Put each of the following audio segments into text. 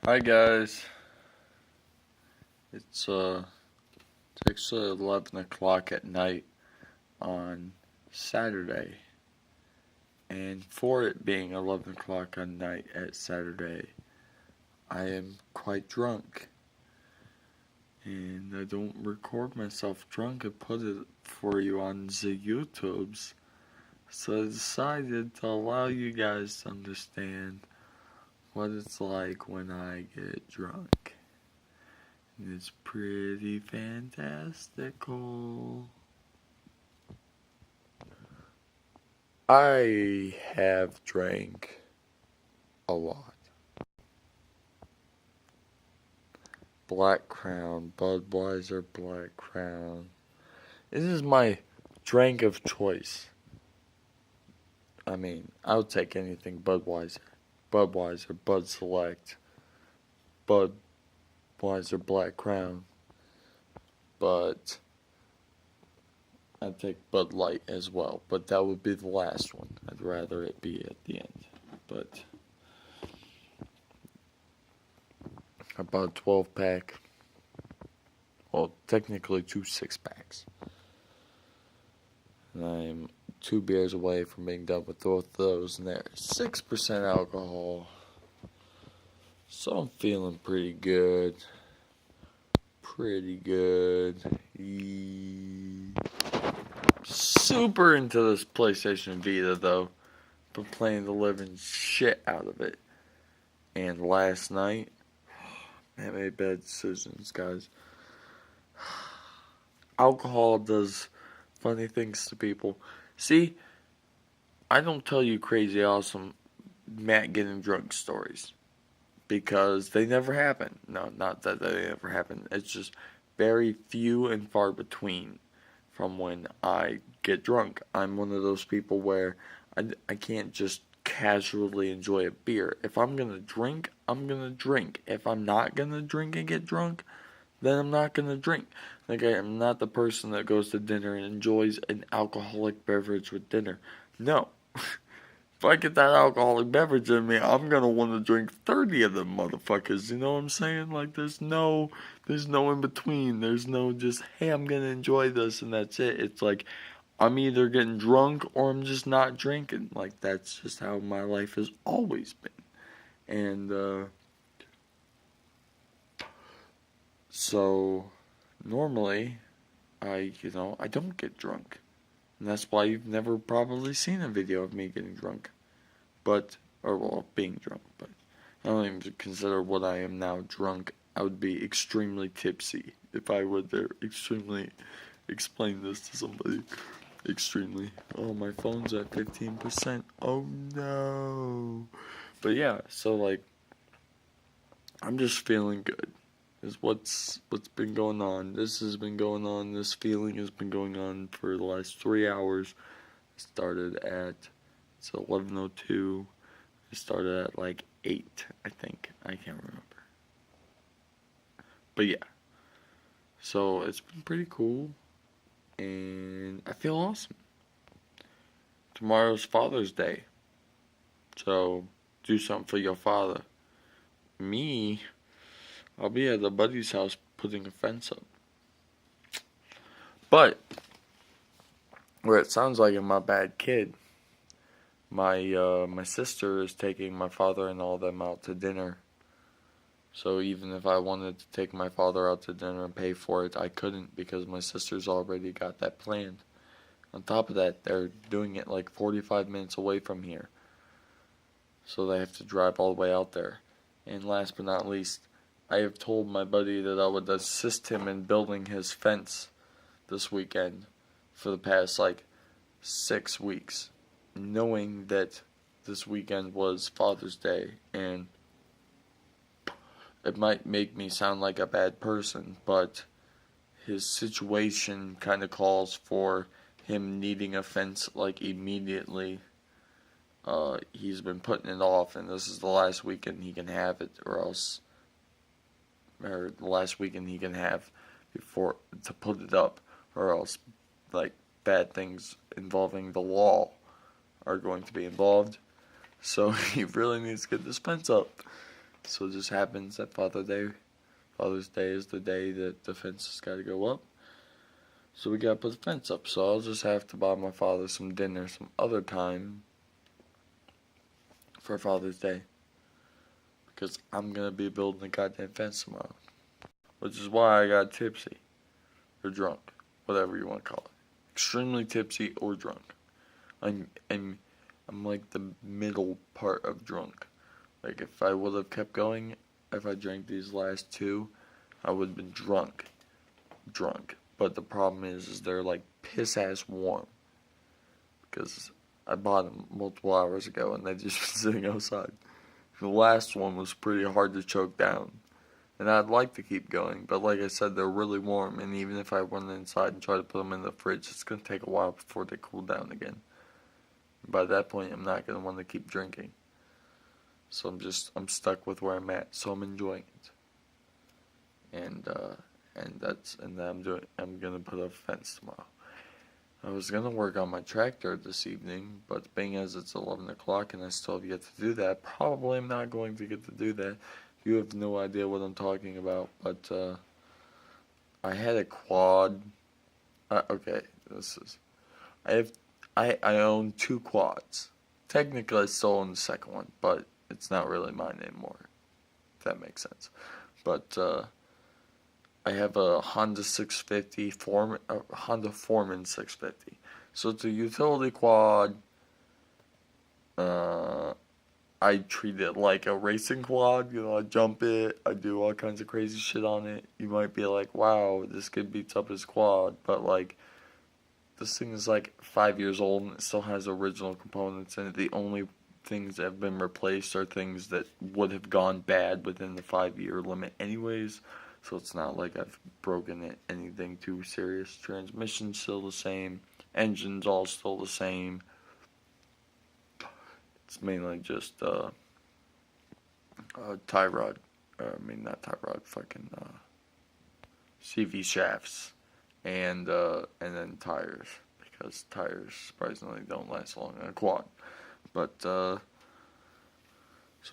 Hi guys, it's actually 11 o'clock at night on Saturday, and for it being 11 o'clock on night at Saturday, I am quite drunk, and I don't record myself drunk and put it for you on the YouTubes, so I decided to allow you guys to understand what it's like when I get drunk. It's pretty fantastical. I have drank a lot. Black Crown, Budweiser Black Crown. This is my drink of choice. I mean, I would take anything Budweiser. Budweiser, Bud Select, Budweiser Black Crown. But I'd take Bud Light as well. But that would be the last one. I'd rather it be at the end. But I bought a 12 pack. Well, technically 2 6-packs. And I'm 2 beers away from being done with both of those, and they're 6% alcohol. So I'm feeling pretty good. Super into this PlayStation Vita, though. Been playing the living shit out of it. And last night, I made bad decisions, guys. Alcohol does funny things to people. See, I don't tell you crazy awesome Matt getting drunk stories, because they never happen. No, not that they never happen. It's just very few and far between from when I get drunk. I'm one of those people where I can't just casually enjoy a beer. If I'm going to drink, I'm going to drink. If I'm not going to drink and get drunk, then I'm not going to drink. Like, I am not the person that goes to dinner and enjoys an alcoholic beverage with dinner. No. If I get that alcoholic beverage in me, I'm going to want to drink 30 of them motherfuckers. You know what I'm saying? Like, there's no in between. There's no just, hey, I'm going to enjoy this and that's it. It's like, I'm either getting drunk or I'm just not drinking. Like, that's just how my life has always been. And, so, normally, I don't get drunk. And that's why you've never probably seen a video of me getting drunk. Being drunk. But I don't even consider what I am now drunk. I would be extremely tipsy if I would extremely explain this to somebody. Extremely. Oh, my phone's at 15%. Oh no. But yeah, so like, I'm just feeling good. Is what's been going on. This has been going on. This feeling has been going on for the last 3 hours. It started at, it's 11:02. It started at like 8, I think. I can't remember. But yeah. So it's been pretty cool. And I feel awesome. Tomorrow's Father's Day. So do something for your father. Me, I'll be at a buddy's house putting a fence up. But where it sounds like I'm a bad kid, my sister is taking my father and all them out to dinner. So even if I wanted to take my father out to dinner and pay for it, I couldn't, because my sister's already got that planned. On top of that, they're doing it like 45 minutes away from here. So they have to drive all the way out there. And last but not least, I have told my buddy that I would assist him in building his fence this weekend for the past like 6 weeks, knowing that this weekend was Father's Day, and it might make me sound like a bad person, but his situation kind of calls for him needing a fence like immediately. He's been putting it off, and this is the last weekend he can have it, or the last weekend he can have before to put it up, or else like bad things involving the law are going to be involved. So he really needs to get this fence up. So it just happens that Father's Day is the day that the fence has got to go up. So we got to put the fence up. So I'll just have to buy my father some dinner some other time for Father's Day. Because I'm going to be building the goddamn fence tomorrow. Which is why I got tipsy. Or drunk. Whatever you want to call it. Extremely tipsy or drunk. I'm like the middle part of drunk. Like if I would have kept going, if I drank these last two, I would have been drunk. But the problem is they're like piss ass warm. Because I bought them multiple hours ago and they've just been sitting outside. The last one was pretty hard to choke down. And I'd like to keep going, but like I said, they're really warm, and even if I went inside and tried to put them in the fridge, it's going to take a while before they cool down again. By that point, I'm not going to want to keep drinking. So I'm stuck with where I'm at, so I'm enjoying it. I'm going to put up a fence tomorrow. I was going to work on my tractor this evening, but being as it's 11 o'clock and I still have yet to do that, probably I'm not going to get to do that. You have no idea what I'm talking about, but I had a quad. Okay, I own two quads. Technically, I still own the second one, but it's not really mine anymore. If that makes sense. But I have a Honda 650 Honda Foreman 650. So it's a utility quad. I treat it like a racing quad. You know, I jump it. I do all kinds of crazy shit on it. You might be like, wow, this kid beats up his quad. But, like, this thing is, like, 5 years old and it still has original components in it. The only things that have been replaced are things that would have gone bad within the 5-year limit anyways. So it's not like I've broken it anything too serious. Transmission's still the same. Engine's all still the same. It's mainly just tie rod. Not tie rod. Fucking CV shafts, and then tires, because tires surprisingly don't last long in a quad. But so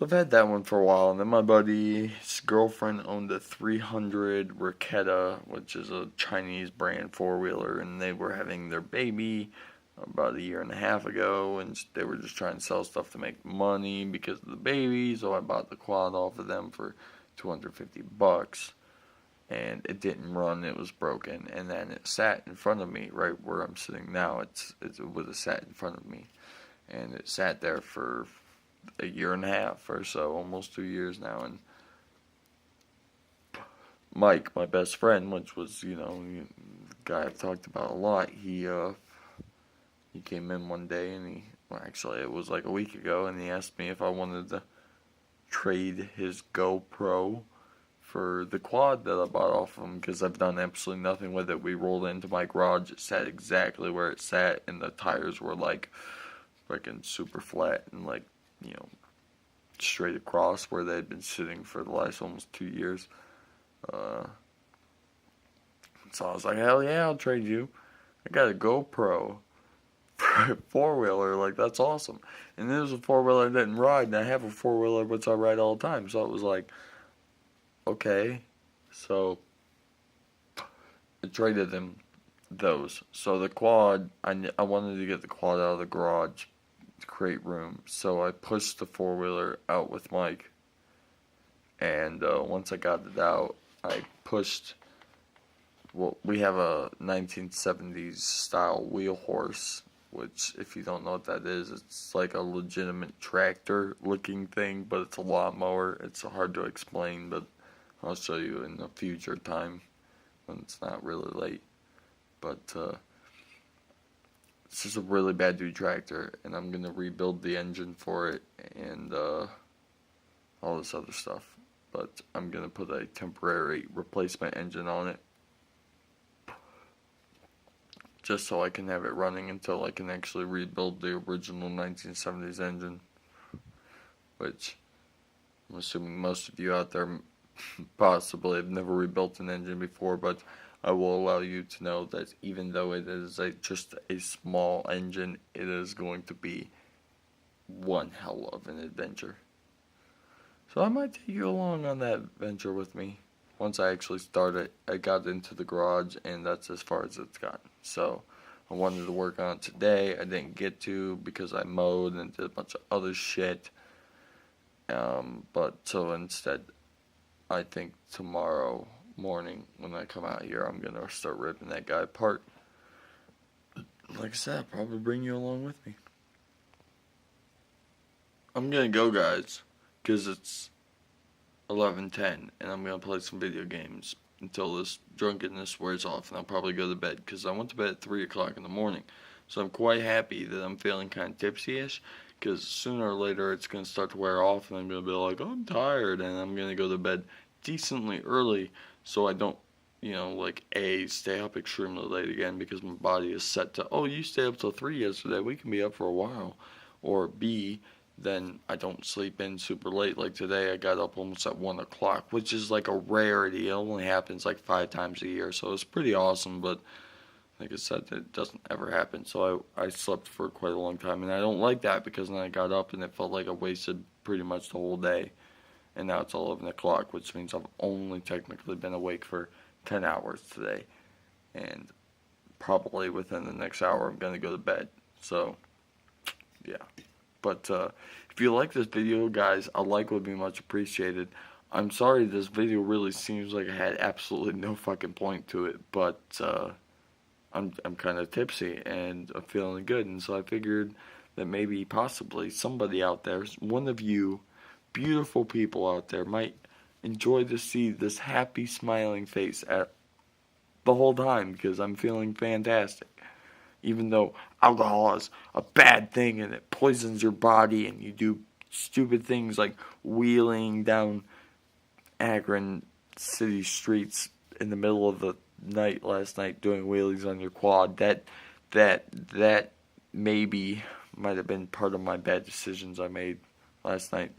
I've had that one for a while, and then my buddy's girlfriend owned a 300 Raketa, which is a Chinese brand four-wheeler, and they were having their baby about a year and a half ago, and they were just trying to sell stuff to make money because of the baby, so I bought the quad off of them for $250, and it didn't run, it was broken, and then it sat in front of me, right where I'm sitting now. It would have sat in front of me, and it sat there for a year and a half or so, almost 2 years now, and Mike, my best friend, which was, the guy I've talked about a lot, he came in one day and actually it was like a week ago, and he asked me if I wanted to trade his GoPro for the quad that I bought off him, because I've done absolutely nothing with it. We rolled into my garage, it sat exactly where it sat, and the tires were like freaking super flat and like, straight across where they had been sitting for the last almost 2 years. So I was like, hell yeah, I'll trade you. I got a GoPro for a four-wheeler, like, that's awesome. And this was a four-wheeler I didn't ride, and I have a four-wheeler which I ride all the time, so it was like, okay. So I traded him those. So the quad, I wanted to get the quad out of the garage to create room, so I pushed the four-wheeler out with Mike, and once I got it out, I pushed, well, we have a 1970s style wheel horse, which, if you don't know what that is, it's like a legitimate tractor looking thing, but it's a lawnmower. It's hard to explain, but I'll show you in a future time when it's not really late. But it's just a really bad dude tractor, and I'm going to rebuild the engine for it and all this other stuff. But I'm going to put a temporary replacement engine on it, just so I can have it running until I can actually rebuild the original 1970s engine, which I'm assuming most of you out there possibly have never rebuilt an engine before, but I will allow you to know that even though it is just a small engine, it is going to be one hell of an adventure. So I might take you along on that venture with me. Once I actually started, I got into the garage, and that's as far as it's gotten. So I wanted to work on it today. I didn't get to because I mowed and did a bunch of other shit. But so instead, I think tomorrow morning when I come out here, I'm gonna start ripping that guy apart. Like I said, I'll probably bring you along with me. I'm gonna go, guys, because it's 11:10, and I'm gonna play some video games until this drunkenness wears off, and I'll probably go to bed because I went to bed at 3 o'clock in the morning. So I'm quite happy that I'm feeling kind of tipsy-ish, because sooner or later it's gonna start to wear off, and I'm gonna be like, oh, I'm tired, and I'm gonna go to bed decently early, so I don't, like A, stay up extremely late again because my body is set to, oh, you stayed up till 3 yesterday, we can be up for a while, or B, then I don't sleep in super late. Like today, I got up almost at 1 o'clock, which is like a rarity. It only happens like 5 times a year, so it's pretty awesome. But like I said, it doesn't ever happen. So I slept for quite a long time, and I don't like that because then I got up and it felt like I wasted pretty much the whole day. And now it's 11 o'clock, which means I've only technically been awake for 10 hours today. And probably within the next hour, I'm going to go to bed. So, yeah. But if you like this video, guys, a like would be much appreciated. I'm sorry this video really seems like it had absolutely no fucking point to it, but I'm kind of tipsy and I'm feeling good, and so I figured that maybe possibly somebody out there, one of you beautiful people out there, might enjoy to see this happy smiling face at the whole time because I'm feeling fantastic. Even though alcohol is a bad thing and it poisons your body and you do stupid things like wheeling down Akron city streets in the middle of the night last night doing wheelies on your quad, that maybe might have been part of my bad decisions I made last night.